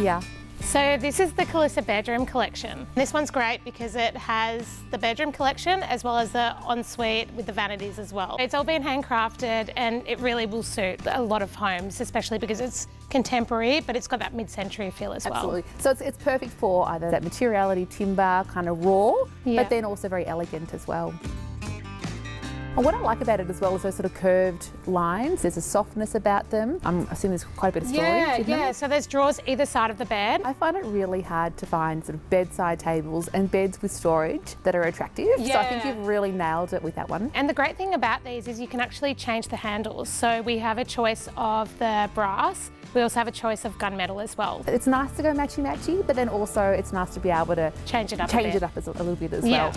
Yeah. So this is the Calissa Bedroom collection. This one's great because it has the bedroom collection as well as the ensuite with the vanities as well. It's all been handcrafted and it really will suit a lot of homes, especially because it's contemporary, but it's got that mid-century feel as well. Absolutely. So it's perfect for either that materiality, timber, kind of raw, Yeah. but then also very elegant as well. And what I like about it as well is those sort of curved lines. There's a softness about them. I'm assuming there's quite a bit of storage in them. Yeah, so there's drawers either side of the bed. I find it really hard to find sort of bedside tables and beds with storage that are attractive. So I think you've really nailed it with that one. And the great thing about these is you can actually change the handles. So we have a choice of the brass. We also have a choice of gunmetal as well. It's nice to go matchy-matchy, but then also it's nice to be able to Change it up a little bit as well.